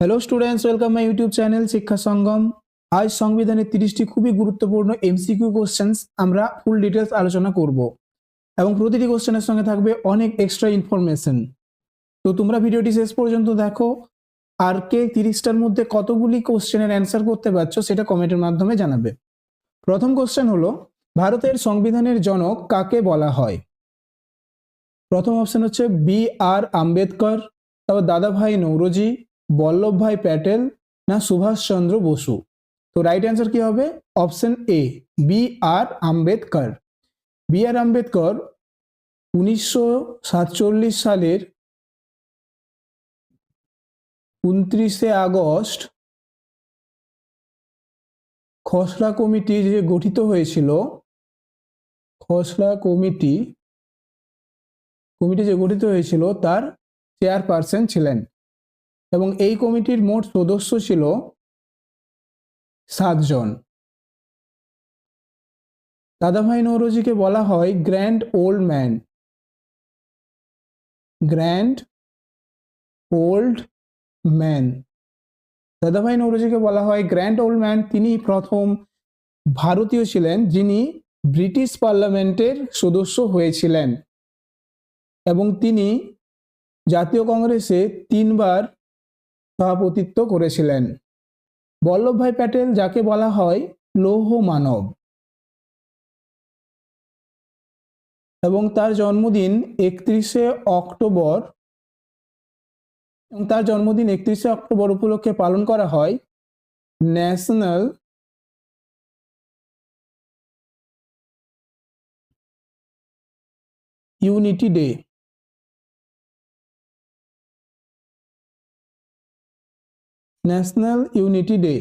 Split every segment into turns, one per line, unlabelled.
Hello students, welcome my YouTube channel শিক্ষা সঙ্গম। আজ সংবিধানের 30টি খুবই গুরুত্বপূর্ণ এমসিকিউ কোশ্চেন্স আমরা ফুল ডিটেলস আলোচনা করব এবং প্রতিটি কোশ্চেনের সঙ্গে থাকবে অনেক এক্সট্রা ইনফরমেশন। তো তোমরা ভিডিওটি শেষ পর্যন্ত দেখো, আর কে 30টার মধ্যে কতগুলি কোশ্চেনের অ্যান্সার করতে পারছো সেটা কমেন্টের মাধ্যমে জানাবে। প্রথম কোশ্চেন হলো, ভারতের সংবিধানের জনক কাকে বলা হয়? প্রথম অপশন হচ্ছে বি আর আম্বেদকর, তারপর দাদাভাই নৌরোজি, বল্লভভাই প্যাটেল, না সুভাষচন্দ্র বসু। তো রাইট অ্যান্সার কি হবে? Option A, B R Ambedkar. B R Ambedkar 1947 সালের 29শে আগস্ট খসড়া কমিটি যে গঠিত হয়েছিল, খসড়া কমিটি যে গঠিত হয়েছিল তার চেয়ারপারসন ছিলেন এবং এই কমিটির মোট সদস্য ছিল 7 জন। দাদাভাই নৌরোজিকে বলা হয় grand old man. Grand old man, দাদাভাই নৌরোজিকে বলা হয় গ্র্যান্ড ওল্ড ম্যান। তিনি প্রথম ভারতীয় ছিলেন যিনি ব্রিটিশ পার্লামেন্টের সদস্য হয়েছিলেন এবং তিনি জাতীয় কংগ্রেসে 3বার সভাপতিত্ব করেছিলেন। বল্লভভাই প্যাটেল, যাকে বলা হয় লৌহ মানব, এবং তার জন্মদিন 31শে অক্টোবর, উপলক্ষে পালন করা হয় national unity day. National unity day.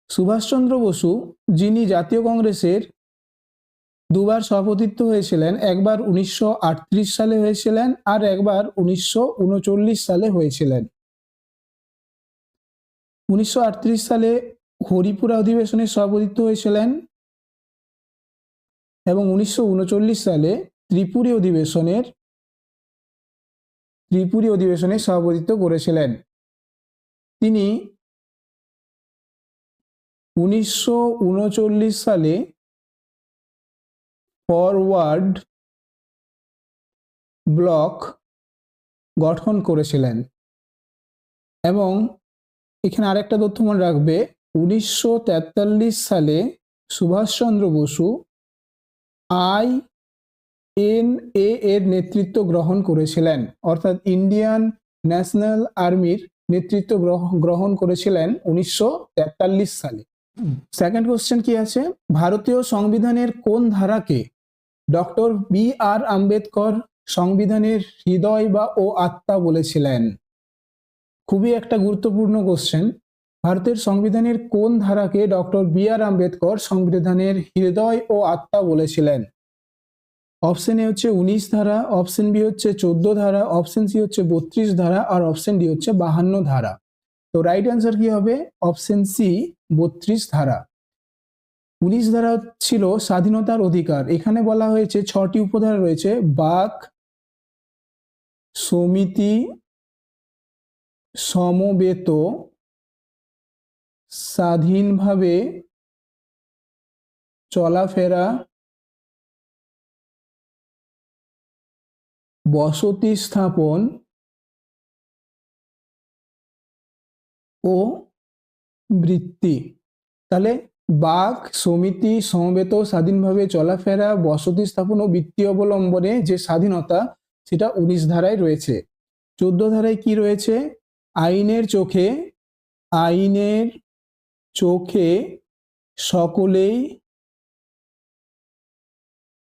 Subhash Chandra Bose, যিনি জাতীয় কংগ্রেসের 2বার সভাপতিত্ব হয়েছিলেন, একবার 1938 সালে হয়েছিলেন আর একবার 1939 সালে হয়েছিলেন। 1938 সালে হরিপুরা অধিবেশনে সভাপতিত্ব হয়েছিলেন এবং 1939 সালে ত্রিপুরী অধিবেশনে সভাপতিত্ব করেছিলেন। তিনি 1939 সালে ফরওয়ার্ড ব্লক গঠন করেছিলেন এবং এখানে আরেকটা তথ্য মনে রাখবে, 1943 সালে সুভাষচন্দ্র বসু INA এর নেতৃত্ব গ্রহণ করেছিলেন, অর্থাৎ ইন্ডিয়ান ন্যাশনাল আর্মির নেতৃত্ব গ্রহণ করেছিলেন 1943 সালে। সেকেন্ড কোশ্চেন কি আছে? ভারতীয় সংবিধানের কোন ধারাকে ডক্টর বি আর আম্বেদকর সংবিধানের হৃদয় বা ও আত্মা বলেছিলেন? খুবই একটা গুরুত্বপূর্ণ কোশ্চেন। ভারতের সংবিধানের কোন ধারাকে ডক্টর বি আর আম্বেদকর সংবিধানের হৃদয় ও আত্মা বলেছিলেন? অপশন এ হচ্ছে 19 ধারা, অপশন বি হচ্ছে 14 ধারা, অপশন সি হচ্ছে 32 ধারা আর অপশন ডি হচ্ছে 52 ধারা। তো রাইট অ্যান্সার কি হবে? অপশন সি, 32 ধারা। 19 ধারা ছিল স্বাধীনতার অধিকার। এখানে বলা হয়েছে 6টি উপধারা রয়েছে: বাক, সমিতি, সমবেত, স্বাধীনভাবে চলাফেরা, বসতি স্থাপন ও বৃত্তি। তাহলে বাক, সমিতি, সমবেত, স্বাধীনভাবে চলাফেরা, বসতি স্থাপন ও বৃত্তি অবলম্বনে যে স্বাধীনতা, সেটা 19 ধারায় রয়েছে। 14 ধারায় কি রয়েছে? আইনের চোখে সকলেই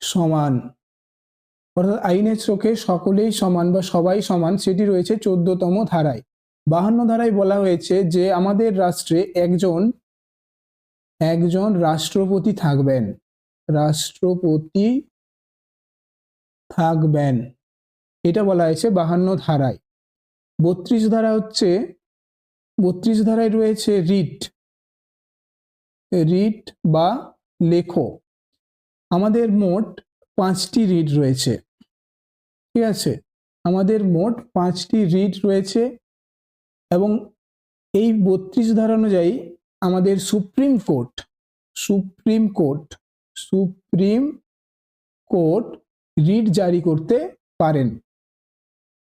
সমান, অর্থাৎ আইনের চোখে সকলেই সমান বা সবাই সমান, সেটি রয়েছে 14তম ধারায়। 52 ধারায় বলা হয়েছে যে আমাদের রাষ্ট্রে একজন রাষ্ট্রপতি থাকবেন, এটা বলা হয়েছে 52 ধারায়। 32 ধারায় রয়েছে রিট বা লেখো। আমাদের মোট 5টি রিট রয়েছে, ঠিক আছে। আমাদের মোট 5টি রিট রয়েছে এবং এই 32 ধারা অনুযায়ী আমাদের সুপ্রিম কোর্ট রিট জারি করতে পারেন।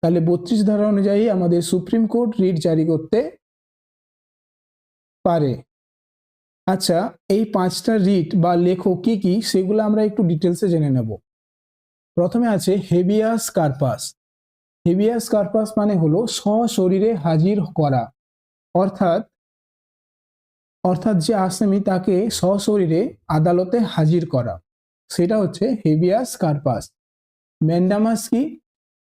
তাহলে 32 ধারা অনুযায়ী আমাদের সুপ্রিম কোর্ট রিট জারি করতে পারে। আচ্ছা, এই 5টা রিট বা লেখক কি কি সেগুলো আমরা একটু ডিটেলসে জেনে নেব। প্রথমে আছে হেবিয়াস কার্পাস। হেবিয়াস কার্পাস মানে হলো সশরীরে হাজির করা, অর্থাৎ যে আসামি তাকে সশরীরে আদালতে হাজির করা, সেটা হচ্ছে হেবিয়াস কার্পাস। ম্যান্ডামাস কি?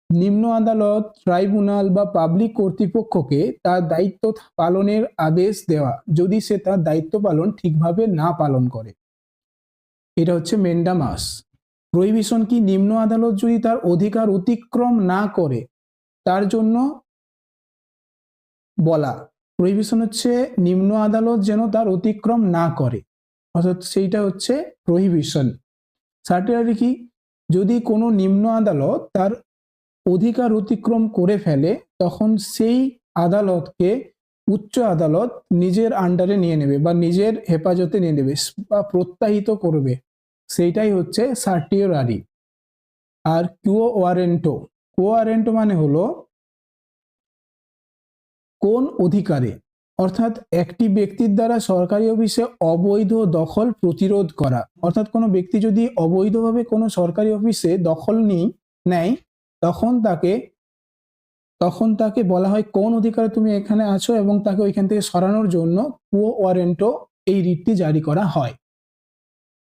নিম্ন আদালত, ট্রাইব্যুনাল বা পাবলিক কর্তৃপক্ষকে তার দায়িত্ব পালনের আদেশ দেওয়া যদি সে তার দায়িত্ব পালন ঠিকভাবে না পালন করে, এটা হচ্ছে ম্যান্ডামাস। প্রহিবিশন কি? নিম্ন আদালত যদি তার অধিকার অতিক্রম না করে তার জন্য বলা। প্রহিবিশন হচ্ছে নিম্ন আদালত যেন তার অতিক্রম না করে, অর্থাৎ সেইটা হচ্ছে প্রহিবিশন। সার্টিলারি কি? যদি কোনো নিম্ন আদালত তার অধিকার অতিক্রম করে ফেলে তখন সেই আদালতকে উচ্চ আদালত নিজের আন্ডারে নিয়ে নেবে বা নিজের হেফাজতে নিয়ে নেবে বা প্রত্যাহিত করবে, সেইটাই হচ্ছে সার্টিলারি। আর কুও ওয়ারেন্টো মানে হলো কোন অধিকারে, অর্থাৎ একটি ব্যক্তির দ্বারা সরকারি অফিসে অবৈধ দখল প্রতিরোধ করা। অর্থাৎ কোনো ব্যক্তি যদি অবৈধভাবে কোনো সরকারি অফিসে দখল নেয় তখন তাকে বলা হয় কোন অধিকারে তুমি এখানে আছো এবং তাকে ওইখান থেকে সরানোর জন্য কুও ওয়ারেন্টো এই রিটটি জারি করা হয়।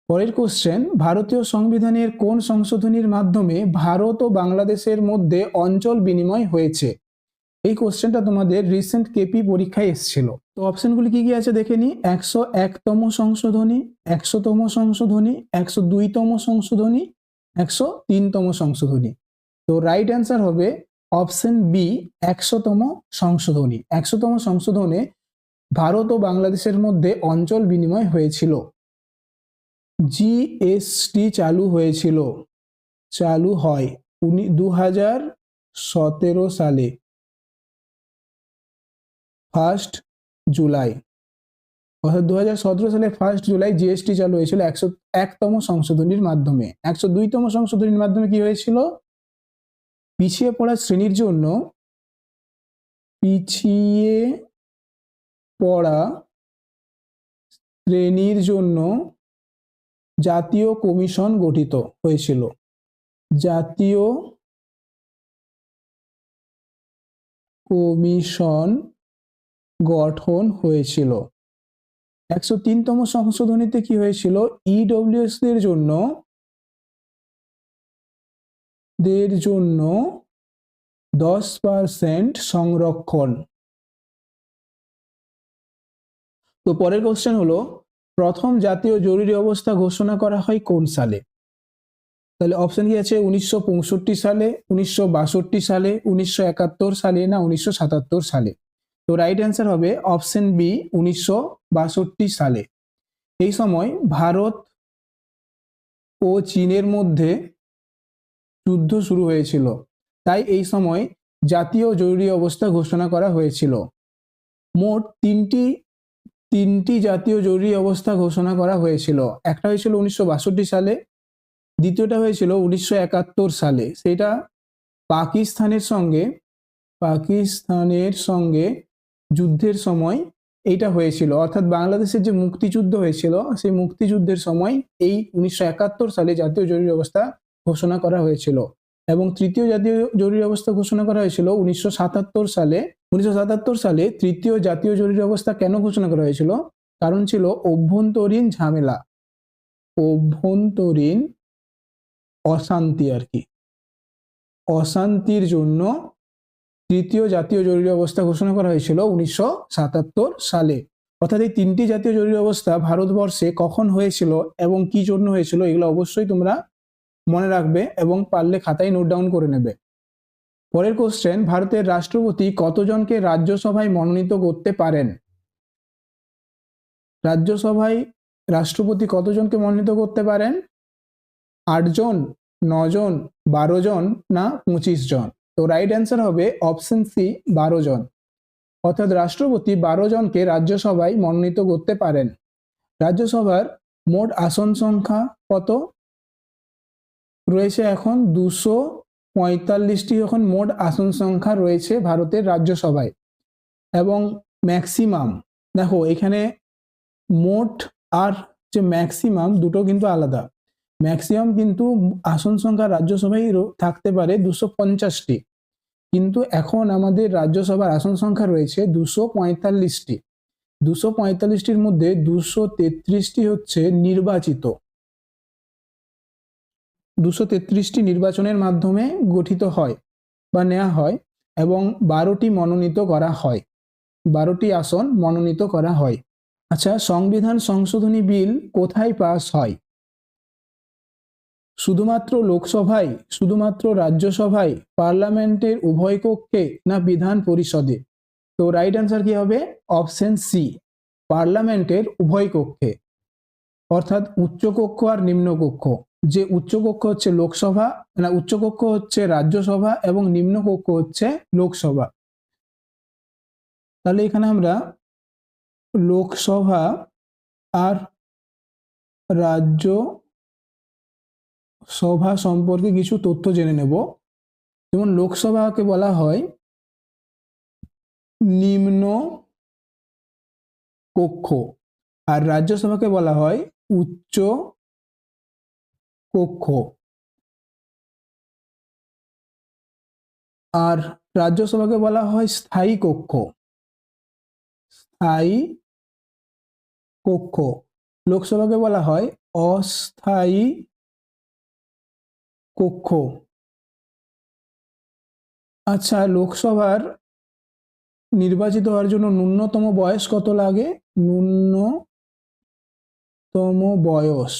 পরের কোশ্চেন, ভারতীয় সংবিধানের কোন সংশোধনীর মাধ্যমে ভারত ও বাংলাদেশের মধ্যে অঞ্চল বিনিময় হয়েছে? এই কোশ্চেনটা তোমাদের রিসেন্ট কেপি পরীক্ষায় এসেছিল। তো অপশনগুলি কি কি আছে দেখে নি। 101তম সংশোধনী, 100তম সংশোধনী, 102তম সংশোধনী, 103তম সংশোধনী। তো রাইট অ্যান্সার হবে অপশন বি, 100তম সংশোধনী। 100তম সংশোধনে ভারত ও বাংলাদেশের মধ্যে অঞ্চল বিনিময় হয়েছিল। জিএসটি চালু হয় 2017 সালে 1 জুলাই, অর্থাৎ 2017 সালে 1 জুলাই জিএসটি চালু হয়েছিল 101তম সংশোধনীর মাধ্যমে। 102তম সংশোধনীর মাধ্যমে কি হয়েছিল? পিছিয়ে পড়া শ্রেণীর জন্য জাতীয় কমিশন গঠিত হয়েছিল। জাতীয় কমিশন গঠন হয়েছিল। 103তম সংশোধনীতে কি হয়েছিল? ইডব্লিউএস দের জন্য 10% সংরক্ষণ। তো পরের কোশ্চেন হলো, প্রথম জাতীয় জরুরি অবস্থা ঘোষণা করা হয় কোন সালে? তাহলে অপশন কি আছে? 1965 সালে, 1962 সালে, 1971 সালে না 1977 সালে। তো রাইট অ্যান্সার হবে অপশন বি, 1962 সালে। এই সময় ভারত ও চীনের মধ্যে যুদ্ধ শুরু হয়েছিল, তাই এই সময় জাতীয় জরুরি অবস্থা ঘোষণা করা হয়েছিল। মোট তিনটি জাতীয় জরুরি অবস্থা ঘোষণা করা হয়েছিল। একটা হয়েছিল 1962 সালে, দ্বিতীয়টা হয়েছিল 1971 সালে, সেটা পাকিস্তানের সঙ্গে যুদ্ধের সময় এইটা হয়েছিল। অর্থাৎ বাংলাদেশের যে মুক্তিযুদ্ধ হয়েছিল সেই মুক্তিযুদ্ধের সময় এই 1971 সালে জাতীয় জরুরি অবস্থা ঘোষণা করা হয়েছিল। এবং তৃতীয় জাতীয় জরুরি অবস্থা ঘোষণা করা হয়েছিল 1977 সালে। 1977 সালে তৃতীয় জাতীয় জরুরি অবস্থা কেন ঘোষণা করা হয়েছিল? কারণ ছিল অভ্যন্তরীণ ঝামেলা, অভ্যন্তরীণ অশান্তি আর কি, অশান্তির জন্য তৃতীয় জাতীয় জরুরি অবস্থা ঘোষণা করা হয়েছিল 1977 সালে। অর্থাৎ এই তিনটি জাতীয় জরুরি অবস্থা ভারতবর্ষে কখন হয়েছিল এবং কি জন্য হয়েছিল এগুলো অবশ্যই তোমরা মনে রাখবে এবং পারলে খাতায় নোট ডাউন করে নেবে। পরের কোশ্চেন, ভারতের রাষ্ট্রপতি কতজনকে রাজ্যসভায় মনোনীত করতে পারেন? রাজ্যসভায় রাষ্ট্রপতি কতজনকে মনোনীত করতে পারেন? 8 জন, 9 জন, 12 জন না 25 জন? তো রাইট অ্যান্সার হবে অপশন সি 12 জন। অর্থাৎ রাষ্ট্রপতি 12 জনকে রাজ্যসভায় মনোনীত করতে পারেন। রাজ্যসভার মোট আসন সংখ্যা কত রয়েছে? এখন 245টি এখন মোট আসন সংখ্যা রয়েছে ভারতের রাজ্যসভায়। এবং ম্যাক্সিমাম, দেখো এখানে মোট আর যে ম্যাক্সিমাম দুটো কিন্তু আলাদা। ম্যাক্সিমাম কিন্তু আসন সংখ্যা রাজ্যসভায় থাকতে পারে 250টি, কিন্তু এখন আমাদের রাজ্যসভার আসন সংখ্যা রয়েছে 245টি। 245টির মধ্যে 233টি হচ্ছে নির্বাচিত, 233টি নির্বাচনের মাধ্যমে গঠিত হয় বা নেওয়া হয়, এবং 12টি মনোনীত করা হয়, 12টি আসন মনোনীত করা হয়। আচ্ছা, সংবিধান সংশোধনী বিল কোথায় পাস হয়? শুধুমাত্র লোকসভায়, শুধুমাত্র রাজ্যসভায়, পার্লামেন্টের উভয় কক্ষে, না বিধান পরিষদে? তো রাইট অ্যান্সার কি হবে? অপশন সি, পার্লামেন্টের উভয় কক্ষে, অর্থাৎ উচ্চকক্ষ আর নিম্নকক্ষ। যে উচ্চকক্ষ হচ্ছে লোকসভা, না উচ্চকক্ষ হচ্ছে রাজ্যসভা এবং নিম্নকক্ষ হচ্ছে লোকসভা। তাহলে এখানে আমরা লোকসভা আর রাজ্যসভা সম্পর্কে কিছু তথ্য জেনে নেব। যেমন লোকসভাকে বলা হয় নিম্ন কক্ষ, আর রাজ্যসভাকে বলা হয় উচ্চ কক্ষ। আর রাজ্যসভাকে বলা হয় স্থায়ী কক্ষ, স্থায়ী কক্ষ। লোকসভাকে বলা হয় অস্থায়ী কক্ষ। আচ্ছা, লোকসভার নির্বাচিত হওয়ার জন্য ন্যূনতম বয়স কত লাগে? ন্যূনতম বয়স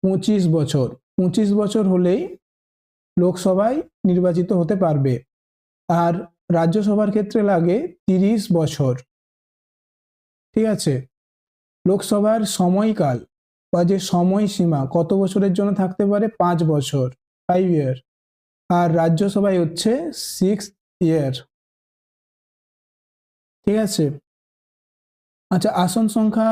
25 বছর। 25 বছর হলেই লোকসভায় নির্বাচিত হতে পারবে। আর রাজ্যসভার ক্ষেত্রে লাগে 30 বছর। ঠিক আছে। লোকসভার সময়কাল বা যে সময়সীমা কত বছরের জন্য থাকতে পারে? 5 বছর, 5 ইয়ার। আর রাজ্যসভায় হচ্ছে 6 ইয়ার। ঠিক আছে। আচ্ছা, আসন সংখ্যা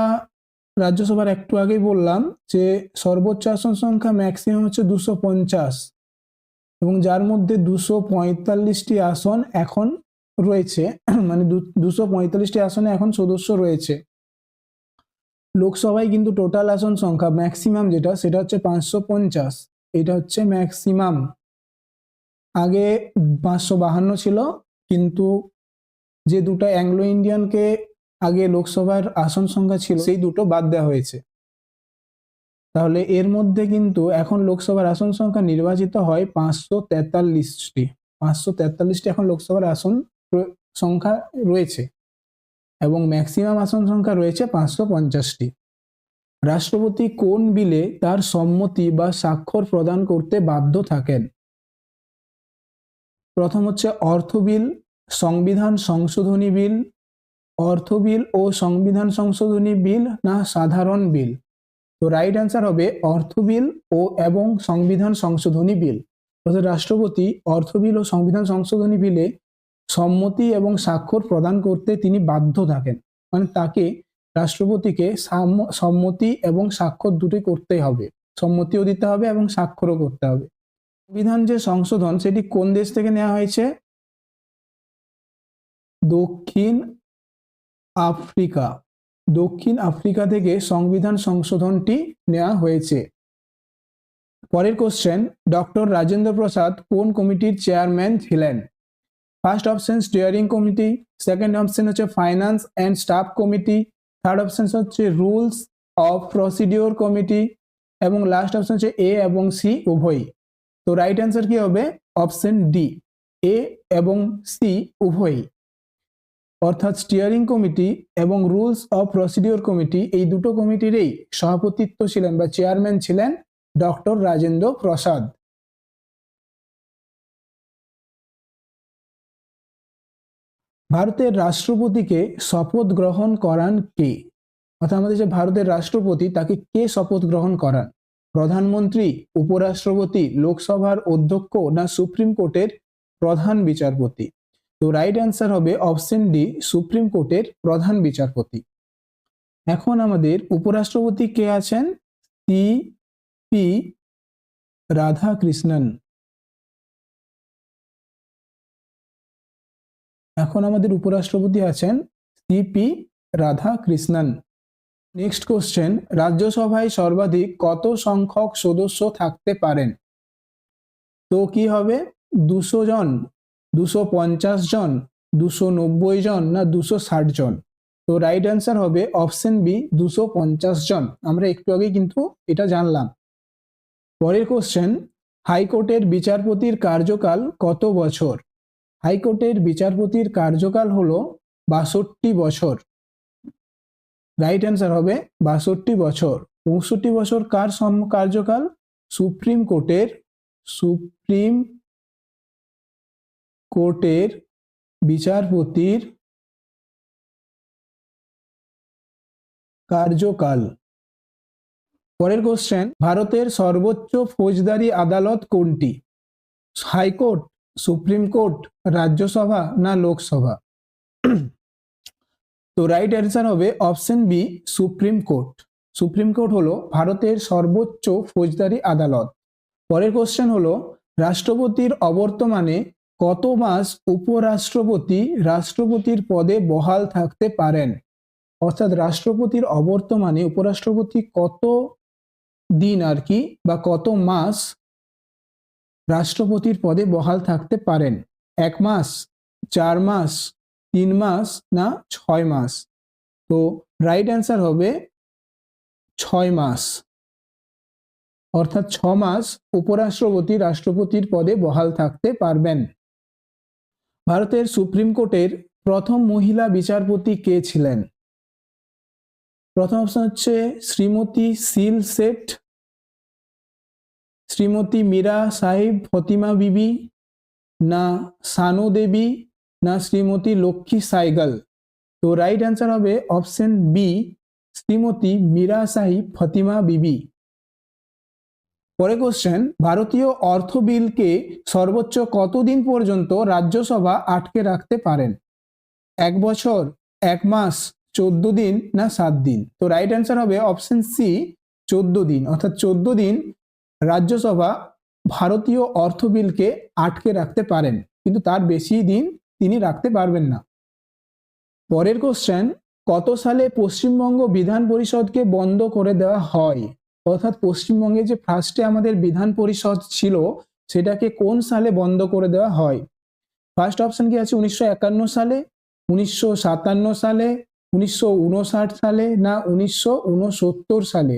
রাজ্যসভার একটু আগেই বললাম যে সর্বোচ্চ আসন সংখ্যা ম্যাক্সিমাম হচ্ছে 250, এবং যার মধ্যে 245টি আসন এখন রয়েছে, মানে 245টি আসনে এখন সদস্য রয়েছে। লোকসভায় কিন্তু টোটাল আসন সংখ্যা ম্যাক্সিমাম যেটা, সেটা হচ্ছে 550। এটা হচ্ছে ম্যাক্সিমাম। আগে 552 ছিল, কিন্তু যে দুটো অ্যাংলো ইন্ডিয়ানকে আগে লোকসভার আসন সংখ্যা ছিল সেই দুটো বাদ দেওয়া হয়েছে। তাহলে এর মধ্যে কিন্তু এখন লোকসভার আসন সংখ্যা নির্বাচিত হয় 543টি। 543টি এখন লোকসভার আসন সংখ্যা রয়েছে, এবং ম্যাক্সিমাম আসন সংখ্যা রয়েছে 550টি। রাষ্ট্রপতি কোন বিলে তার সম্মতি বা স্বাক্ষর প্রদান করতে বাধ্য থাকেন? প্রথম হচ্ছে অর্থ বিল, সংবিধান সংশোধনী বিল, অর্থ বিল ও সংবিধান সংশোধনী বিল, না সাধারণ বিল? তো রাইট অ্যান্সার হবে অর্থ বিল এবং সংবিধান সংশোধনী বিল। অর্থাৎ রাষ্ট্রপতি অর্থ বিল ও সংবিধান সংশোধনী বিলে সম্মতি এবং স্বাক্ষর প্রদান করতে তিনি বাধ্য থাকেন। মানে তাকে, রাষ্ট্রপতিকে সম্মতি এবং স্বাক্ষর দুটোই করতে হবে, সম্মতিও দিতে হবে এবং স্বাক্ষরও করতে হবে। সংবিধান যে সংশোধন সেটি কোন দেশ থেকে নেওয়া হয়েছে? দক্ষিণ আফ্রিকা। দক্ষিণ আফ্রিকা থেকে সংবিধান সংশোধনটি নেওয়া হয়েছে। পরের কোশ্চেন, ডক্টর রাজেন্দ্র প্রসাদ কোন কমিটির চেয়ারম্যান ছিলেন? First option steering committee, second option হচ্ছে finance and staff committee, third option হচ্ছে রুলস অফ প্রসিডিওর কমিটি, এবং লাস্ট অপশন হচ্ছে এ এবং সি উভয়ই। তো রাইট অ্যান্সার কি হবে? অপশন ডি, এ এবং সি উভয়ই। অর্থাৎ স্টিয়ারিং কমিটি এবং রুলস অফ প্রসিডিওর কমিটি, এই দুটো কমিটিরই সভাপতিত্ব ছিলেন বা চেয়ারম্যান ছিলেন ডক্টর রাজেন্দ্র প্রসাদ। ভারতের রাষ্ট্রপতিকে শপথ গ্রহণ করান কে? অর্থাৎ আমাদের যে ভারতের রাষ্ট্রপতি, তাকে কে শপথ গ্রহণ করান? প্রধানমন্ত্রী, উপরাষ্ট্রপতি, লোকসভার অধ্যক্ষ না সুপ্রিম কোর্টের প্রধান বিচারপতি? তো রাইট অ্যান্সার হবে অপশন ডি, সুপ্রিম কোর্টের প্রধান বিচারপতি। এখন আমাদের উপরাষ্ট্রপতি কে আছেন? সি.পি. রাধাকৃষ্ণন। এখন আমাদের উপরাষ্ট্রপতি আছেন সি.পি. রাধাকৃষ্ণন। নেক্সট কোশ্চেন, রাজ্যসভায় সর্বাধিক কত সংখ্যক সদস্য থাকতে পারেন? তো কি হবে? 200 জন, 250 জন, 290 জন না 260 জন? তো রাইট অ্যান্সার হবে অপশন বি, 250 জন। আমরা একটু আগে কিন্তু এটা জানলাম। পরের কোশ্চেন, হাইকোর্টের বিচারপতির কার্যকাল কত বছর? হাইকোর্টের বিচারপতির কার্যকাল হলো 62 বছর। রাইট অ্যান্সার হবে 62 বছর। 65 বছর কার কার্যকাল? সুপ্রিম কোর্টের বিচারপতির কার্যকাল। পরের কোশ্চেন, ভারতের সর্বোচ্চ ফৌজদারি আদালত কোনটি? হাইকোর্ট, সুপ্রিম কোর্ট, রাজ্যসভা না লোকসভা? তো রাইট অ্যান্সার হবে option B, supreme court. Supreme court হলো ভারতের সর্বোচ্চ ফৌজদারি আদালত। পরের কোশ্চেন হলো, রাষ্ট্রপতির অবর্তমানে কত মাস উপরাষ্ট্রপতি রাষ্ট্রপতির পদে বহাল থাকতে পারেন? অর্থাৎ রাষ্ট্রপতির অবর্তমানে উপরাষ্ট্রপতি কত দিন আর কি বা কত মাস রাষ্ট্রপতির পদে বহাল থাকতে পারেন? 1 মাস, 4 মাস, 3 মাস না 6 মাস? তো রাইট অ্যান্সার হবে 6 মাস। অর্থাৎ 6 মাস উপরাষ্ট্রপতি রাষ্ট্রপতির পদে বহাল থাকতে পারবেন। ভারতের সুপ্রিম কোর্টের প্রথম মহিলা বিচারপতি কে ছিলেন? প্রথম অপশন হচ্ছে শ্রীমতী শীল শেঠ, শ্রীমতী মীরা সাহিব ফতিমা বিবি না সানু দেবী না শ্রীমতী লক্ষ্মী সাইগল? তো রাইট অ্যান্সার হবে অপশন বি, শ্রীমতী মীরা সাহিব ফতিমা বিবি। পরে কোশ্চেন, ভারতীয় অর্থ বিলকে সর্বোচ্চ কতদিন পর্যন্ত রাজ্যসভা আটকে রাখতে পারেন? 1 বছর, 1 মাস, 14 দিন না 7 দিন? তো রাইট অ্যান্সার হবে অপশন সি, 14 দিন। অর্থাৎ 14 দিন রাজ্যসভা ভারতীয় অর্থ বিলকে আটকে রাখতে পারেন, কিন্তু তার বেশি দিন তিনি রাখতে পারবেন না। পরের কোশ্চেন, কত সালে পশ্চিমবঙ্গ বিধান পরিষদকে বন্ধ করে দেওয়া হয়? অর্থাৎ পশ্চিমবঙ্গে যে ফার্স্টে আমাদের বিধান পরিষদ ছিল সেটাকে কোন সালে বন্ধ করে দেওয়া হয়? ফার্স্ট অপশন কি আছে? 1951 সালে, 1957 সালে, 1959 সালে না 1969 সালে?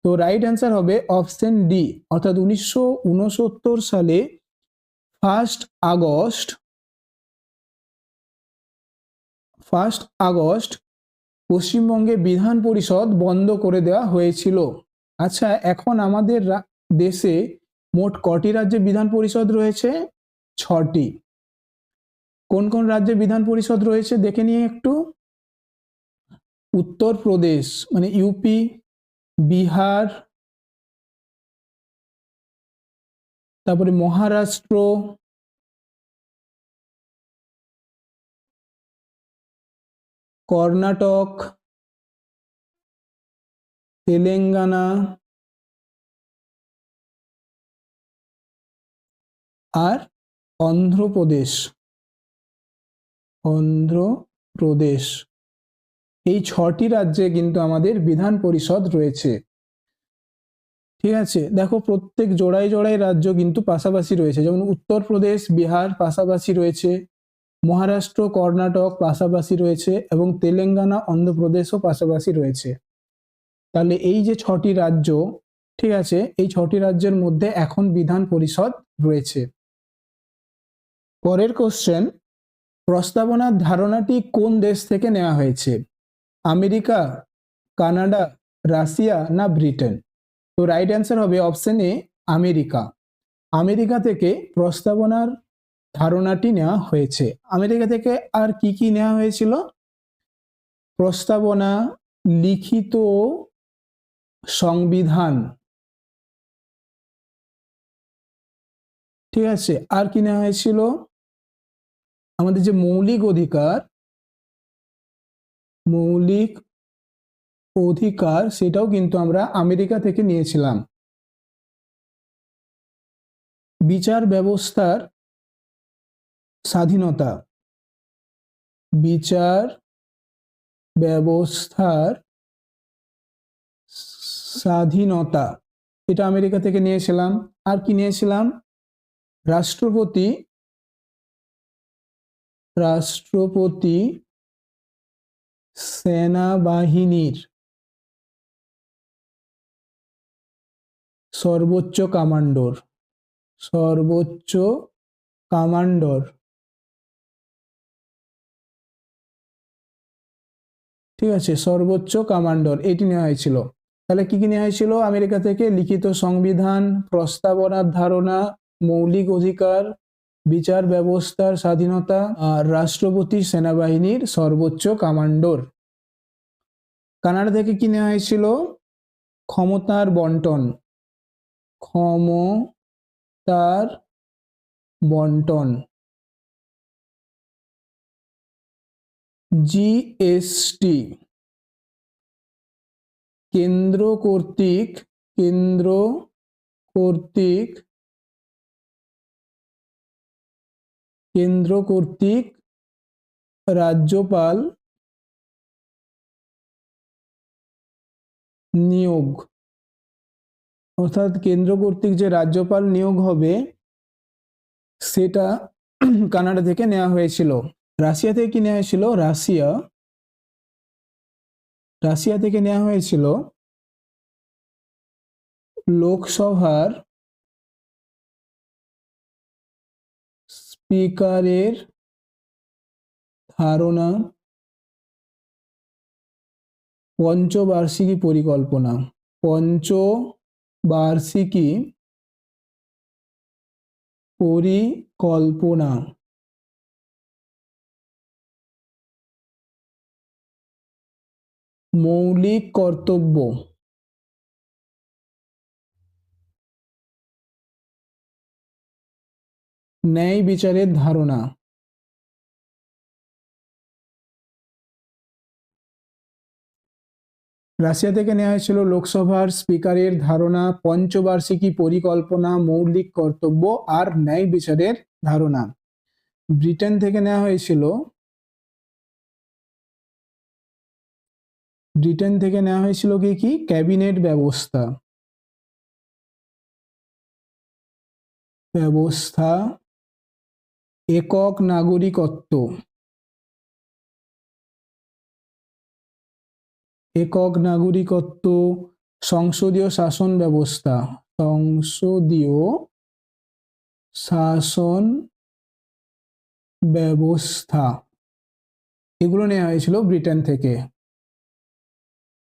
তো রাইট অ্যান্সার হবে অপশন ডি, অর্থাৎ 1969 সালে 1 আগস্ট পশ্চিমবঙ্গে বিধান পরিষদ বন্ধ করে দেওয়া হয়েছিল। আচ্ছা, এখন আমাদের দেশে মোট কটি রাজ্যে বিধান পরিষদ রয়েছে? 6টি। কোন কোন রাজ্যে বিধান পরিষদ রয়েছে দেখে নিয়ে একটু। উত্তরপ্রদেশ মানে ইউপি, বিহার, তারপরে মহারাষ্ট্র, কর্ণাটক, তেলেঙ্গানা আর অন্ধ্রপ্রদেশ। এই 6টি রাজ্যে কিন্তু আমাদের বিধান পরিষদ রয়েছে। ঠিক আছে, দেখো প্রত্যেক জোড়ায় জোড়ায় রাজ্য কিন্তু পাশাপাশি রয়েছে, যেমন উত্তরপ্রদেশ, বিহার পাশাপাশি রয়েছে, মহারাষ্ট্র, কর্ণাটক পাশাপাশি রয়েছে এবং তেলেঙ্গানা, অন্ধ্রপ্রদেশও পাশাপাশি রয়েছে। তাহলে এই যে 6টি রাজ্য, ঠিক আছে, এই 6টি রাজ্যের মধ্যে এখন বিধান পরিষদ রয়েছে। পরের কোশ্চেন, প্রস্তাবনার ধারণাটি কোন দেশ থেকে নেওয়া হয়েছে? আমেরিকা, কানাডা, রাশিয়া না ব্রিটেন? তো রাইট অ্যান্সার হবে অপশন এ, আমেরিকা। আমেরিকা থেকে প্রস্তাবনার ধারণাটি নেওয়া হয়েছে। আমেরিকা থেকে আর কি কি নেওয়া হয়েছিল? প্রস্তাবনা, লিখিত সংবিধান, ঠিক আছে, আর কি নেওয়া হয়েছিল, আমাদের যে মৌলিক অধিকার সেটাও কিন্তু আমরা আমেরিকা থেকে নিয়েছিলাম। বিচার ব্যবস্থার স্বাধীনতা, বিচার ব্যবস্থার স্বাধীনতা এটা আমেরিকা থেকে নিয়েছিলাম। আর কি নিয়েছিলাম, রাষ্ট্রপতি সেনাবাহিনীর সর্বোচ্চ কমান্ডর, ঠিক আছে, সর্বোচ্চ কমান্ডর এটি নেওয়া হয়েছিল। তাহলে কি কি নেওয়া হয়েছিল আমেরিকা থেকে, লিখিত সংবিধান, প্রস্তাবনার ধারণা, মৌলিক অধিকার, বিচার ব্যবস্থার স্বাধীনতা, আর রাষ্ট্রপতি সেনাবাহিনীর সর্বোচ্চ কমান্ডর। কানাডা থেকে কি নেওয়া হয়েছিল, ক্ষমতার বন্টন, জিএসটি, কেন্দ্র কর্তৃক রাজ্যপাল নিয়োগ, অর্থাৎ কেন্দ্র কর্তৃক যে রাজ্যপাল নিয়োগ হবে সেটা কানাডা থেকে নেওয়া হয়েছিল। রাশিয়া থেকে কি নেওয়া হয়েছিল, রাশিয়া থেকে নেওয়া হয়েছিল লোকসভার স্পিকারের ধারণা, পঞ্চবার্ষিকী পরিকল্পনা, মৌলিক কর্তব্য, ন্যায় বিচারের ধারণা। রাশিয়া থেকে নেওয়া হয়েছিল লোকসভার স্পিকারের ধারণা, পঞ্চবার্ষিকী পরিকল্পনা, মৌলিক কর্তব্য আর ন্যায় বিচারের ধারণা। ব্রিটেন থেকে নেওয়া হয়েছিল কি ক্যাবিনেট ব্যবস্থা, একক নাগরিকত্ব, সংসদীয় শাসন ব্যবস্থা, এগুলো নেওয়া হয়েছিল ব্রিটেন থেকে।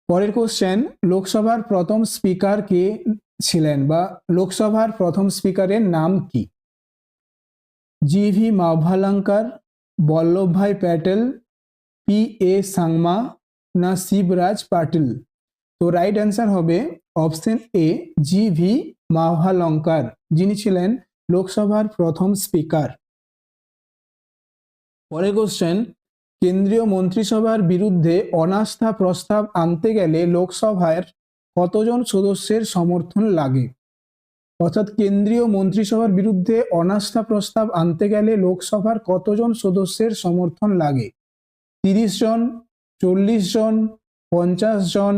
পরের কোশ্চেন, লোকসভার প্রথম স্পিকার কে ছিলেন বা লোকসভার প্রথম স্পিকারের নাম কি, জিভি মাভলাঙ্কার, বল্লভভাই প্যাটেল, পি.এ. সাংমা না শিবরাজ পাটিল। তো রাইট অ্যান্সার হবে অপশন এ, জিভি মাভলাঙ্কার, যিনি ছিলেন লোকসভার প্রথম স্পিকার। পরের কোশ্চেন, কেন্দ্রীয় মন্ত্রিসভার বিরুদ্ধে অনাস্থা প্রস্তাব আনতে গেলে লোকসভার কতজন সদস্যের সমর্থন লাগে, অর্থাৎ কেন্দ্রীয় মন্ত্রিসভার বিরুদ্ধে অনাস্থা প্রস্তাব আনতে গেলে লোকসভার কতজন সদস্যের সমর্থন লাগে, 30 জন, 40 জন, 50 জন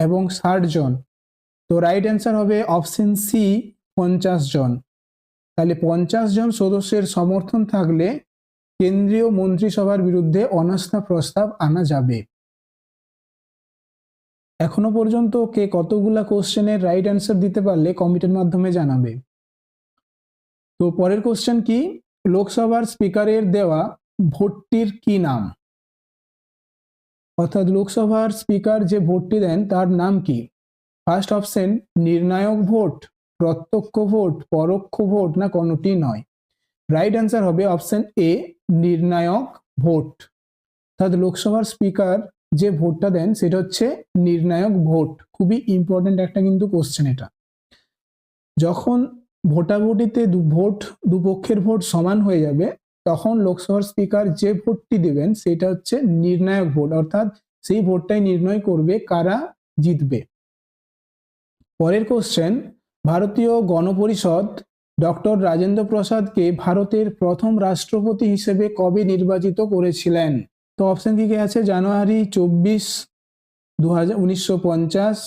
এবং 60 জন। তো রাইট অ্যান্সার হবে অপশন সি, 50 জন। তাহলে 50 জন সদস্যের সমর্থন থাকলে কেন্দ্রীয় মন্ত্রিসভার বিরুদ্ধে অনাস্থা প্রস্তাব আনা যাবে। এখনো পর্যন্ত কে কতগুলা কোশ্চেনের রাইট অ্যান্সার দিতে পারলে কমেন্টের মাধ্যমে জানাবে। তো পরের কোশ্চেন কি, লোকসভার স্পিকারের দেওয়া ভোটটির কি নাম, অর্থাৎ লোকসভার স্পিকার যে ভোটটি দেন তার নাম কি। ফার্স্ট অপশন নির্ণায়ক ভোট, প্রত্যক্ষ ভোট, পরোক্ষ ভোট না কোনোটি নয়। রাইট অ্যান্সার হবে অপশন এ, নির্ণায়ক ভোট। অর্থাৎ লোকসভার স্পিকার যে ভোটটা দেন সেটা হচ্ছে নির্ণায়ক ভোট। খুবই ইম্পর্টেন্ট একটা কিন্তু কোশ্চেন এটা। যখন ভোটাভুটিতে দুপক্ষের ভোট সমান হয়ে যাবে, তখন লোকসভার স্পিকার যে ভোটটি দেবেন সেটা হচ্ছে নির্ণায়ক ভোট, অর্থাৎ সেই ভোটটাই নির্ণয় করবে কারা জিতবে। পরের কোশ্চেন, ভারতীয় গণপরিষদ ডক্টর রাজেন্দ্র প্রসাদকে ভারতের প্রথম রাষ্ট্রপতি হিসেবে কবে নির্বাচিত করেছিলেন? তো অপশন কি আছে? জানুয়ারি 24, 1950,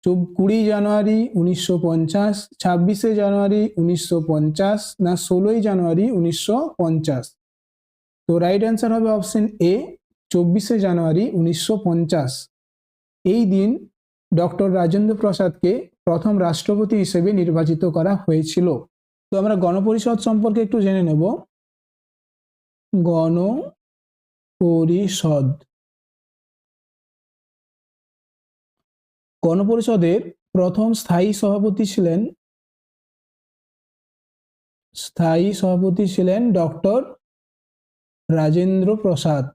20 জানুয়ারি 1950, 26 জানুয়ারি 1950 না 16 জানুয়ারি 1950? তো রাইট অ্যান্সার হবে অপশন এ, 24 জানুয়ারি 1950। এই দিন ডক্টর রাজেন্দ্র প্রসাদকে প্রথম রাষ্ট্রপতি হিসেবে নির্বাচিত করা হয়েছিল। তো আমরা গণপরিষদ সম্পর্কে একটু জেনে নেব। গণপরিষদ, গণপরিষদের প্রথম স্থায়ী সভাপতি ছিলেন ডক্টর রাজেন্দ্র প্রসাদ।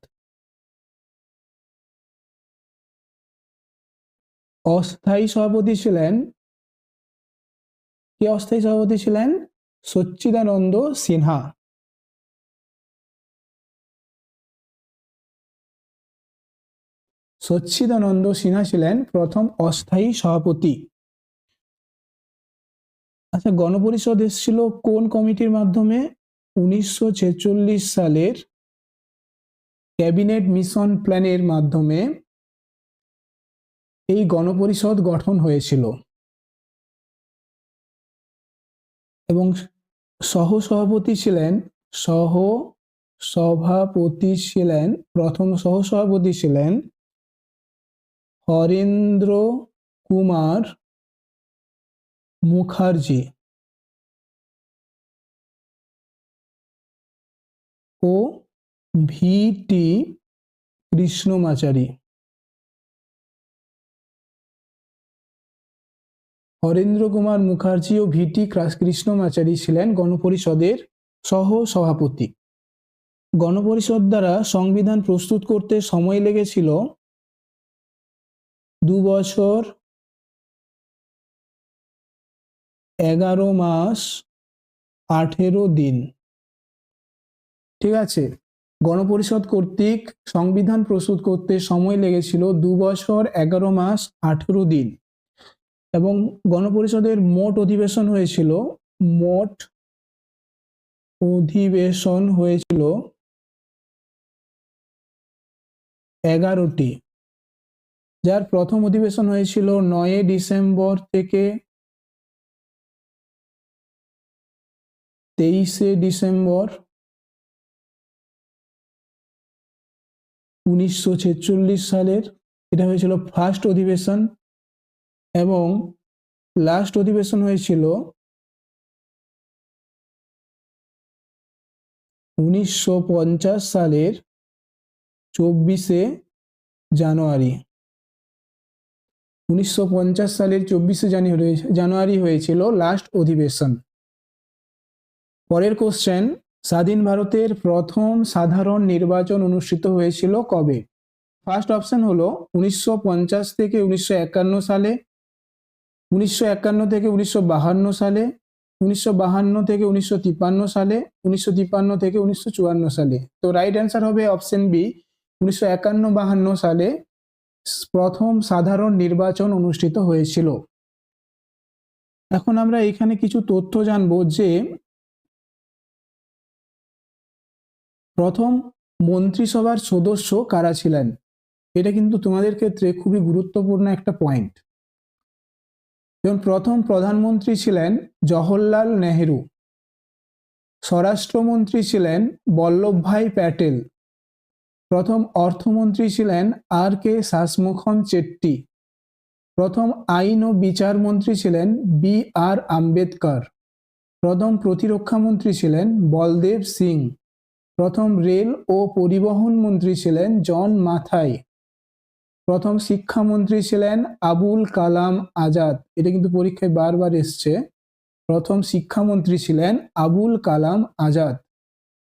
অস্থায়ী সভাপতি ছিলেন সচ্চিদানন্দ সিনহা। সচ্চিদানন্দ সিনহা ছিলেন প্রথম অস্থায়ী সভাপতি। আচ্ছা, গণপরিষদ এসেছিল কোন কমিটির মাধ্যমে? 1946 সালের ক্যাবিনেট মিশন প্ল্যানের মাধ্যমে এই গণপরিষদ গঠন হয়েছিল এবং প্রথম সহসভাপতি ছিলেন হরেন্দ্র কুমার মুখার্জি ও ভিটি কৃষ্ণমাচারী। হরেন্দ্র কুমার মুখার্জি ও ভিটি কৃষ্ণমাচারী ছিলেন গণপরিষদের সহ-সভাপতি। গণপরিষদ দ্বারা সংবিধান প্রস্তুত করতে সময় লেগেছিল 2 বছর 11 মাস 18 দিন। ঠিক আছে, গণপরিষদ কর্তৃক সংবিধান প্রস্তুত করতে সময় লেগেছিল 2 বছর 11 মাস 18 দিন এবং গণপরিষদের মোট অধিবেশন হয়েছিল 11টি, যার প্রথম অধিবেশন হয়েছিল 9 ডিসেম্বর থেকে 23 ডিসেম্বর 1946 সালের। এটা হয়েছিল ফার্স্ট অধিবেশন এবং লাস্ট অধিবেশন হয়েছিল 1950 সালের 24 জানুয়ারি। 1950 সালের 24 জানুয়ারি হয়েছিল লাস্ট অধিবেশন। পরের কোশ্চেন, স্বাধীন ভারতের প্রথম সাধারণ নির্বাচন অনুষ্ঠিত হয়েছিল কবে? ফার্স্ট অপশন হলো 1950 থেকে 1951 সালে, 1951 থেকে 1952 সালে, 1952 থেকে 1953 সালে, 1953 থেকে 1954 সালে। তো রাইট অ্যান্সার হবে অপশন বি, 1951-52 সালে প্রথম সাধারণ নির্বাচন অনুষ্ঠিত হয়েছিল। এখন আমরা এখানে কিছু তথ্য জানবো যে প্রথম মন্ত্রিসভার সদস্য কারা ছিলেন। এটা কিন্তু তোমাদের ক্ষেত্রে খুবই গুরুত্বপূর্ণ একটা পয়েন্ট। যেমন প্রথম প্রধানমন্ত্রী ছিলেন জওহরলাল নেহেরু, স্বরাষ্ট্রমন্ত্রী ছিলেন বল্লভভাই প্যাটেল, প্রথম অর্থমন্ত্রী ছিলেন আর কে শাসমুখম চেট্টি, প্রথম আইন ও বিচার মন্ত্রী ছিলেন বি আর আম্বেদকর, প্রথম প্রতিরক্ষা মন্ত্রী ছিলেন বলদেব সিং, প্রথম রেল ও পরিবহন মন্ত্রী ছিলেন জন মাথাই, প্রথম শিক্ষামন্ত্রী ছিলেন আবুল কালাম আজাদ। এটা কিন্তু পরীক্ষায় বারবার এসছে, প্রথম শিক্ষামন্ত্রী ছিলেন আবুল কালাম আজাদ।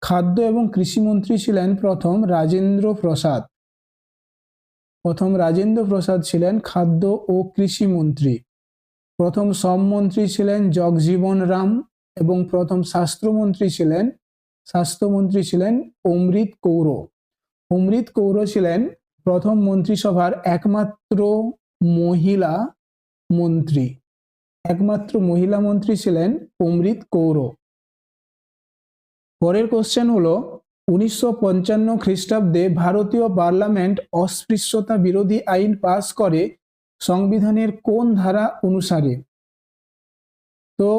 খাদ্য এবং কৃষিমন্ত্রী ছিলেন প্রথম রাজেন্দ্র প্রসাদ ছিলেন খাদ্য ও কৃষি মন্ত্রী। প্রথম শ্রমমন্ত্রী ছিলেন জগজীবন রাম এবং প্রথম স্বাস্থ্যমন্ত্রী ছিলেন অমৃত কৌর। অমৃত কৌর ছিলেন প্রথম মন্ত্রিসভার একমাত্র মহিলা মন্ত্রী ছিলেন অমৃত কৌর। পরের কোশ্চেন হলো 1955 খ্রিস্টাব্দে ভারতীয় পার্লামেন্ট অস্পৃশ্যতা বিরোধী আইন পাস করে সংবিধানের কোন ধারা অনুসারে? তো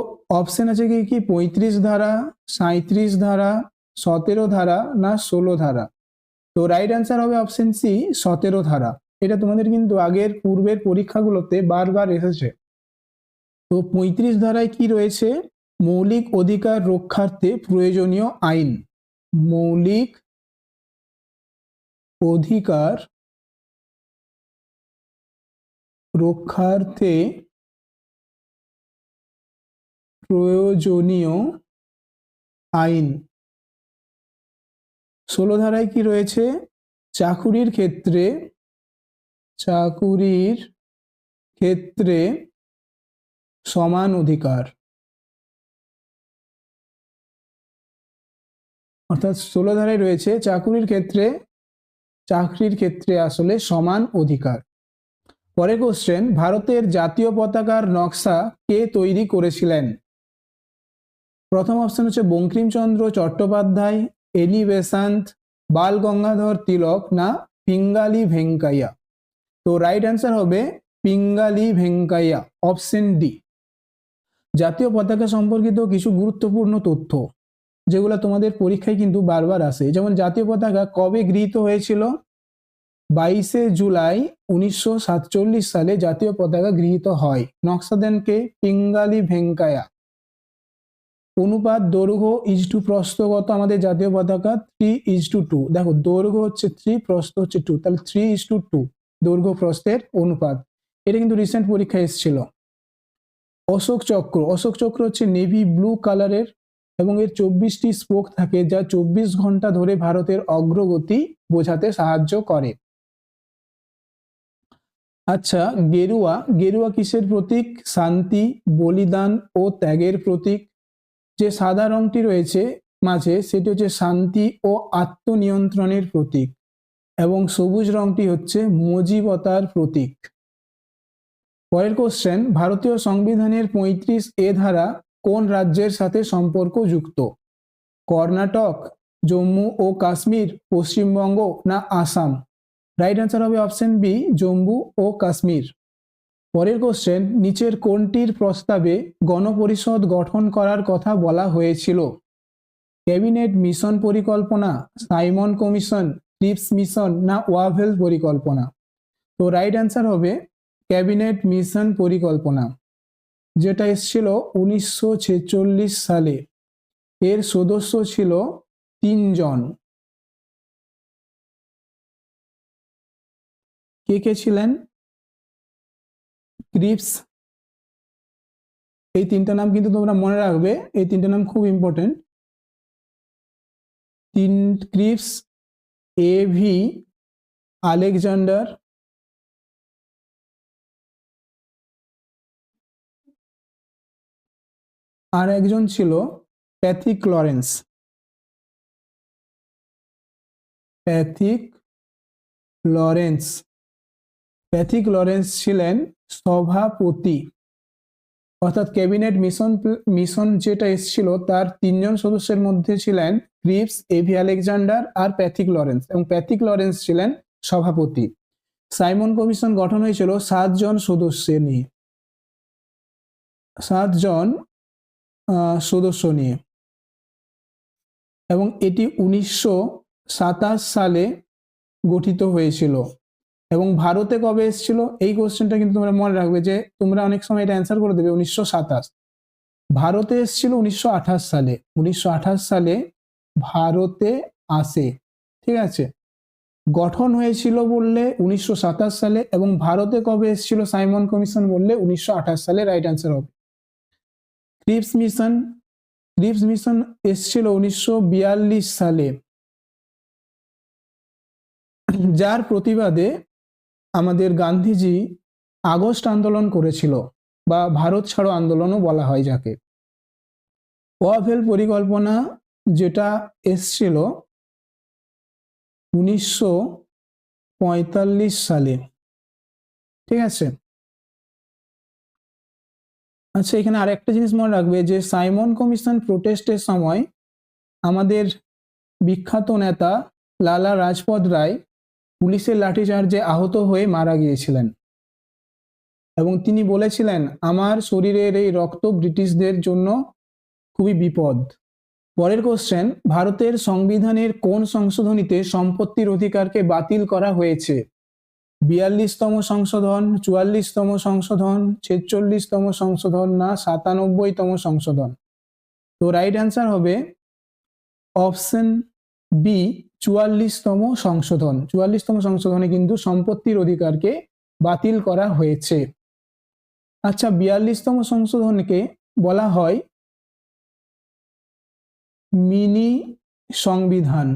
অপশন আছে কি 35 ধারা, 37 ধারা, 17 ধারা না 16 ধারা? তো রাইট অ্যান্সার হবে অপশন সি 17 ধারা। এটা তোমাদের কিন্তু পূর্বের পরীক্ষাগুলোতে বারবার এসেছে। তো 35 ধারায় কি রয়েছে? মৌলিক অধিকার রক্ষার্থে প্রয়োজনীয় আইন। মৌলিক অধিকার রক্ষার্থে প্রয়োজনীয় আইন। 16 ধারায় কি রয়েছে? চাকুরির ক্ষেত্রে সমান অধিকার। অর্থাৎ 16 ধারায় রয়েছে চাকরির ক্ষেত্রে আসলে সমান অধিকার। পরের কোশ্চেন, ভারতের জাতীয় পতাকার নকশা কে তৈরি করেছিলেন? প্রথম অপশন হচ্ছে বঙ্কিমচন্দ্র চট্টোপাধ্যায়, এলি বেসান্ত, বাল গঙ্গাধর তিলক না পিঙ্গালি ভেঙ্কাইয়া? তো রাইট অ্যান্সার হবে পিঙ্গালি ভেঙ্কাইয়া, অপশন ডি। জাতীয় পতাকা সম্পর্কিত কিছু গুরুত্বপূর্ণ তথ্য যেগুলো তোমাদের পরীক্ষায় কিন্তু বারবার আসে, যেমন জাতীয় পতাকা কবে গৃহীত হয়েছিল? 22শে জুলাই 1947 সালে জাতীয় পতাকা গৃহীত হয়। নকশা দেন কে? পিঙ্গালি ভেঙ্কাইয়া। অনুপাত দৈর্ঘ্য ইজটু প্রস্থ কত আমাদের জাতীয় পতাকা? 3:2। দেখো দৈর্ঘ্য হচ্ছে 3, প্রস্থ হচ্ছে 2, তাহলে 3:2 দৈর্ঘ্য প্রস্থের অনুপাত। এটা কিন্তু রিসেন্ট পরীক্ষায় এসেছিল। অশোক চক্র হচ্ছে নেভি ব্লু কালারের এবং এর 24টি স্পোক থাকে, যা 24 ঘন্টা ধরে ভারতের অগ্রগতি বোঝাতে সাহায্য করে। আচ্ছা, গেরুয়া কিসের প্রতীক? শান্তি, বলিদান ও ত্যাগের প্রতীক। যে সাদা রংটি রয়েছে মাঝে সেটি হচ্ছে শান্তি ও আত্মনিয়ন্ত্রণের প্রতীক এবং সবুজ রংটি হচ্ছে মজিবতার প্রতীক। পরের কোশ্চেন, ভারতীয় সংবিধানের 35A ধারা কোন রাজ্যের সাথে সম্পর্কযুক্ত? কর্ণাটক, জম্মু ও কাশ্মীর, পশ্চিমবঙ্গ না আসাম? রাইট অ্যান্সার হবে অপশন বি জম্মু ও কাশ্মীর। পরের কোশ্চেন, নিচের কোনটির প্রস্তাবে গণপরিষদ গঠন করার কথা বলা হয়েছিল? ক্যাবিনেট মিশন পরিকল্পনা, সাইমন কমিশন, ক্রিপস মিশন না ওয়াভেল পরিকল্পনা? তো রাইট অ্যান্সার হবে ক্যাবিনেট মিশন পরিকল্পনা, যেটা এসেছিল 1946 সালে। এর সদস্য ছিল 3 জন। কে ছিলেন? ক্রিপস। এই 3টা নাম কিন্তু তোমরা মনে রাখবে, এই 3টা নাম খুব ইম্পর্টেন্ট। ক্রিপস, এভি আলেকজান্ডার, আর একজন ছিল প্যাথিক লরেন্স। প্যাথিক লরেন্স ছিলেন সভাপতি। অর্থাৎ ক্যাবিনেট মিশন যেটা এসেছিল তার 3 জন সদস্যের মধ্যে ছিলেন ক্রিপস, এভি আলেকজান্ডার আর প্যাথিক লরেন্স, এবং প্যাথিক লরেন্স ছিলেন সভাপতি। সাইমন কমিশন গঠন হয়েছিল 7 জন সদস্য নিয়ে, 7 জন সদস্য নিয়ে, এবং এটি 1927 সালে গঠিত হয়েছিল। এবং ভারতে কবে এসেছিল? এই কোশ্চেনটা কিন্তু তোমরা মনে রাখবে, যে তোমরা অনেক সময় এটা অ্যান্সার করে দেবে 1927। ভারতে এসেছিল 1928 সালে। 1928 সালে ভারতে আসে, ঠিক আছে। গঠন হয়েছিল বললে 1927 সালে, এবং ভারতে কবে এসেছিল সাইমন কমিশন বললে 1928 সালে। রাইট অ্যান্সার হবে। ক্রিপস মিশন এসেছিল 1942 সালে, যার প্রতিবাদে আমাদের গান্ধীজি আগস্ট আন্দোলন করেছিল। বা ভারত ছাড়ো আন্দোলনও বলা হয় যাকে। ওয়াফেল পরিকল্পনা যেটা এসছিল 1945 সালে, ঠিক আছে। আচ্ছা, এখানে আরেকটা জিনিস মনে রাখবে যে সাইমন কমিশন প্রোটেস্টের সময় আমাদের বিখ্যাত নেতা লালা রাজপথ রায় পুলিশের লাঠিচার্জে আহত হয়ে মারা গিয়েছিলেন এবং তিনি বলেছিলেন, আমার শরীরের এই রক্ত ব্রিটিশদের জন্য খুবই বিপদ। পরের কোশ্চেন, ভারতের সংবিধানের কোন সংশোধনীতে সম্পত্তির অধিকারকে বাতিল করা হয়েছে? 42তম সংশোধন, 44তম সংশোধন, 46তম সংশোধন না 97তম সংশোধন? তো রাইট অ্যান্সার হবে অপশন বি, 44তম সংশোধন। 44তম সংশোধনে কিন্তু সম্পত্তির অধিকারকে বাতিল করা হয়েছে। আচ্ছা, 42তম সংশোধনকে বলা হয় মিনি সংবিধান।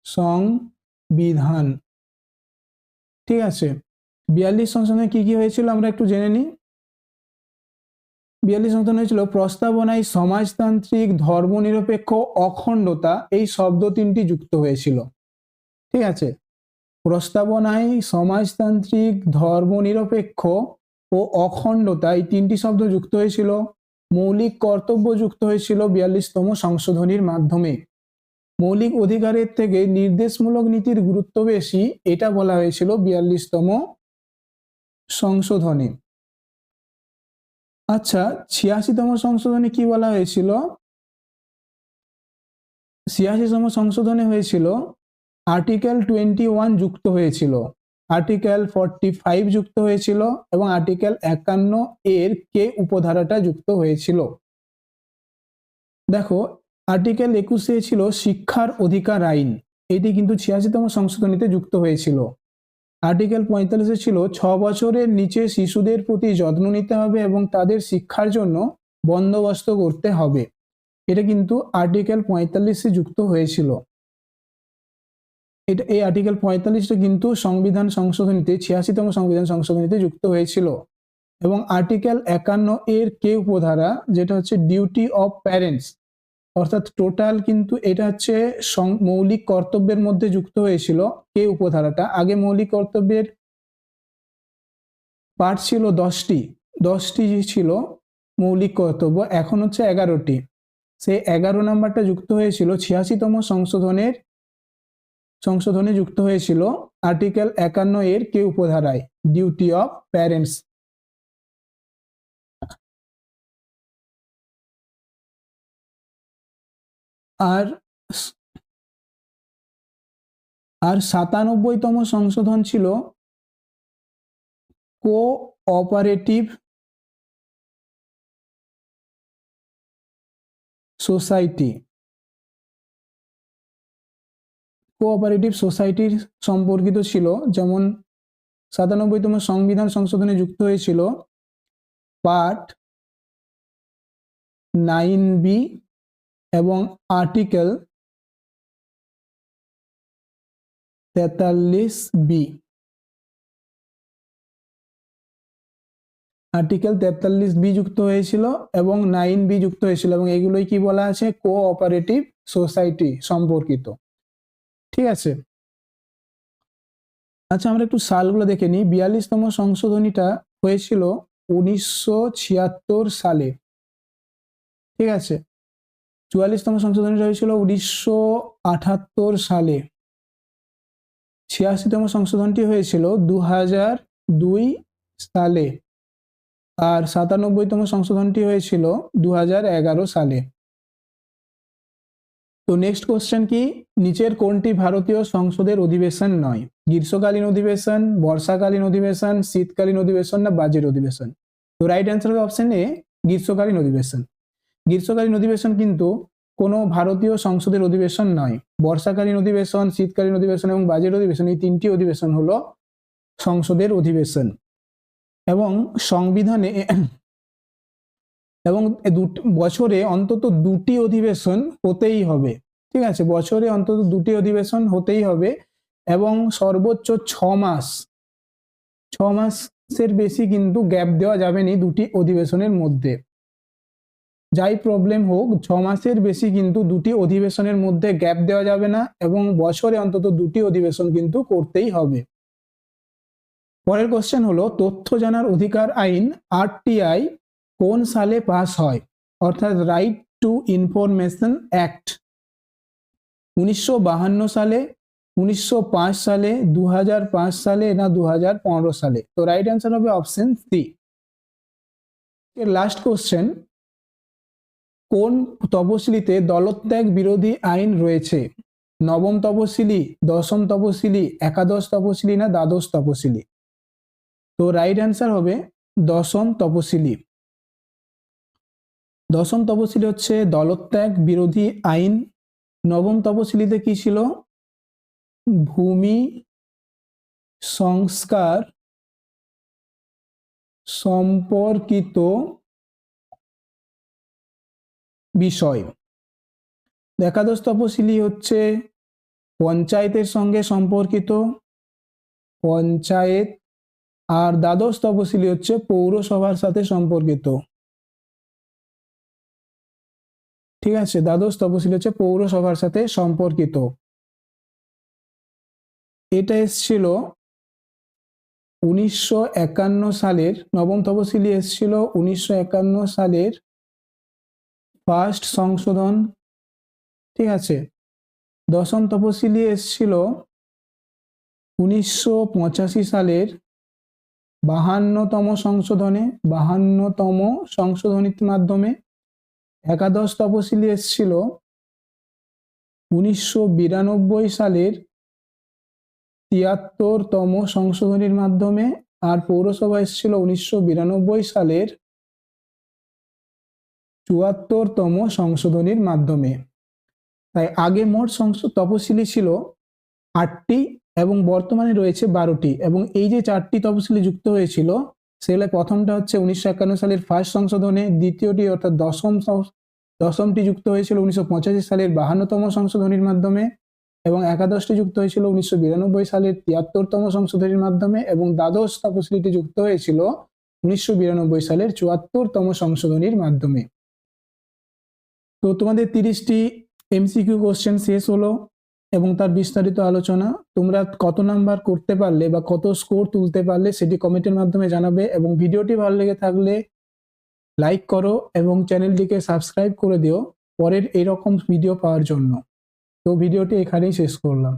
সংবিধান, ঠিক আছে। 42 সংশোধনে কি কি হয়েছিল আমরা একটু জেনে নিই। 42 সংশোধন হয়েছিল প্রস্তাবনায় সমাজতান্ত্রিক, ধর্মনিরপেক্ষ, অখণ্ডতা এই শব্দ তিনটি যুক্ত হয়েছিল, ঠিক আছে। প্রস্তাবনায় সমাজতান্ত্রিক, ধর্মনিরপেক্ষ ও অখণ্ডতা এই তিনটি শব্দ যুক্ত হয়েছিল। মৌলিক কর্তব্য যুক্ত হয়েছিল 42তম সংশোধনীর মাধ্যমে। মৌলিক অধিকারের থেকে নির্দেশমূলক নীতির গুরুত্ব বেশি, এটা বলা হয়েছিল 42তম সংশোধনে। আচ্ছা, 86তম সংশোধনে কি বলা হয়েছিল? 86তম সংশোধনে হয়েছিল আর্টিকেল 21 যুক্ত হয়েছিল, আর্টিকেল 45 যুক্ত হয়েছিল এবং আর্টিকেল 51 এর কে উপধারাটা যুক্ত হয়েছিল। দেখো, আর্টিকেল 21 ছিল শিক্ষার অধিকার আইন, এটি কিন্তু 86তম সংশোধনীতে যুক্ত হয়েছিল। আর্টিকেল 45 ছিল 6 বছরের নিচে শিশুদের প্রতি যত্ন নিতে হবে এবং তাদের শিক্ষার জন্য বন্দোবস্ত করতে হবে, এটা কিন্তু আর্টিকেল 45 যুক্ত হয়েছিল। এই আর্টিকেল 45টা কিন্তু সংবিধান সংশোধনীতে 86তম সংবিধান সংশোধনীতে যুক্ত হয়েছিল। এবং আর্টিকেল 51 এর কে উপধারা, যেটা হচ্ছে ডিউটি অফ প্যারেন্টস, অর্থাৎ টোটাল কিন্তু এটা হচ্ছে মৌলিক কর্তব্যের মধ্যে যুক্ত হয়েছিল কে উপধারাটা। আগে মৌলিক কর্তব্যের পার্ট ছিল 10টি ছিল মৌলিক কর্তব্য, এখন হচ্ছে 11টি। সেই 11 নাম্বারটা যুক্ত হয়েছিল 86তম সংশোধনে যুক্ত হয়েছিল আর্টিকেল 51 এর কে উপধারায়, ডিউটি অফ প্যারেন্টস। আর 97তম সংশোধন ছিল কোঅপারেটিভ সোসাইটি। কোঅপারেটিভ সোসাইটির সম্পর্কিত ছিল, যেমন 97তম সংবিধান সংশোধনে যুক্ত হয়েছিল পার্ট 9B এবং আর্টিকেল 43B। আর্টিকেল 43B যুক্ত হয়েছিল এবং 9B যুক্ত হয়েছিল, এবং এগুলোই কি বলা আছে? কোঅপারেটিভ সোসাইটি সম্পর্কিত, ঠিক আছে। আচ্ছা, আমরা একটু সালগুলো দেখে নিই। 42তম সংশোধনীটা হয়েছিল 1976 সালে, ঠিক আছে। 44তম সংশোধনীটা হয়েছিল 1978 সালে। 86তম সংশোধনটি হয়েছিল 2002 সালে। আর 97তম সংশোধনটি হয়েছিল 2011 সালে। তো নেক্সট কোশ্চেন কি? নিচের কোনটি ভারতীয় সংসদের অধিবেশন নয়? গ্রীষ্মকালীন অধিবেশন, বর্ষাকালীন অধিবেশন, শীতকালীন অধিবেশন না বাজেট অধিবেশন? তো রাইট অ্যান্সার হবে অপশন এ, গ্রীষ্মকালীন অধিবেশন। গ্রীষ্মকালীন অধিবেশন কিন্তু কোনো ভারতীয় সংসদের অধিবেশন নয়। বর্ষাকালীন অধিবেশন, শীতকালীন অধিবেশন এবং বাজেট অধিবেশন, এই তিনটি অধিবেশন হলো সংসদের অধিবেশন। এবং সংবিধানে এবং বছরে অন্তত 2টি অধিবেশন হতেই হবে, ঠিক আছে। বছরে অন্তত 2টি অধিবেশন হতেই হবে এবং সর্বোচ্চ 6 মাস মাসের বেশি কিন্তু গ্যাপ দেওয়া যাবে না দুটি অধিবেশনের মধ্যে। যাই প্রবলেম হোক, 6 মাসের বেশি কিন্তু দুটি অধিবেশনের মধ্যে গ্যাপ দেওয়া যাবে না এবং বছরে অন্তত দুটি অধিবেশন কিন্তু করতেই হবে। পরের কোশ্চেন হলো তথ্য জানার অধিকার আইন আরটিআই কোন সালে পাস হয়? অর্থাৎ রাইট টু ইনফরমেশন অ্যাক্ট 1952 সালে, 1905 সালে, 2005 সালে না 2015 সালে? তো রাইট অ্যান্সার হবে অপশন সি। লাস্ট কোশ্চেন, কোন তপশিলিতে দলত্যাগ বিরোধী আইন রয়েছে? নবম তপশিলি, দশম তপশিলি, একাদশ তপশিলি না দ্বাদশ তপশিলি? তো রাইট অ্যান্সার হবে দশম তপশিলি। দশম তপশিলি হচ্ছে দলত্যাগ বিরোধী আইন। নবম তপশিলিতে কি ছিল? ভূমি সংস্কার সম্পর্কিত বিষয়। একাদশ তপশিলি হচ্ছে পঞ্চায়েতের সঙ্গে সম্পর্কিত, পঞ্চায়েত। আর দ্বাদশ তপশিলি হচ্ছে পৌরসভার সাথে সম্পর্কিত। ঠিক আছে, দ্বাদশ তপশিলি হচ্ছে পৌরসভার সাথে সম্পর্কিত। এটা এসছিল 1951 সালের, নবম তপশিলি এসছিল 1951 সালের ফার্স্ট সংশোধন। ঠিক আছে, দশম তপশিলি এসছিল 1985 সালের 52তম সংশোধনে, 52তম সংশোধনীর মাধ্যমে। একাদশ তপশিলি এসছিল 1992 সালের 73তম সংশোধনীর মাধ্যমে। আর পৌরসভা এসছিল 1992 সালের 74তম সংশোধনীর মাধ্যমে। তাই আগে মোট তপশিলি ছিল 8টি এবং বর্তমানে রয়েছে 12টি। এবং এই যে 4টি তপশিলি যুক্ত হয়েছিল সেগুলো, প্রথমটা হচ্ছে 1951 সালের ফার্স্ট সংশোধনে, দ্বিতীয়টি অর্থাৎ দশমটি যুক্ত হয়েছিল 1985 সালের 52তম সংশোধনীর মাধ্যমে, এবং একাদশটি যুক্ত হয়েছিল 1992 সালের 73তম সংশোধনীর মাধ্যমে, এবং দ্বাদশ তপশিলিটি যুক্ত হয়েছিল 1992 সালের 74তম সংশোধনীর মাধ্যমে। তো তোমাদের 30টি এমসিকিউ কোশ্চেন শেষ হলো এবং তার বিস্তারিত আলোচনা। তোমরা কত নাম্বার করতে পারলে বা কত স্কোর তুলতে পারলে সেটি কমেন্টের মাধ্যমে জানাবে, এবং ভিডিওটি ভালো লেগে থাকলে লাইক করো এবং চ্যানেলটিকে সাবস্ক্রাইব করে দিও পরের এরকম ভিডিও পাওয়ার জন্য। তো ভিডিওটি এখানেই শেষ করলাম।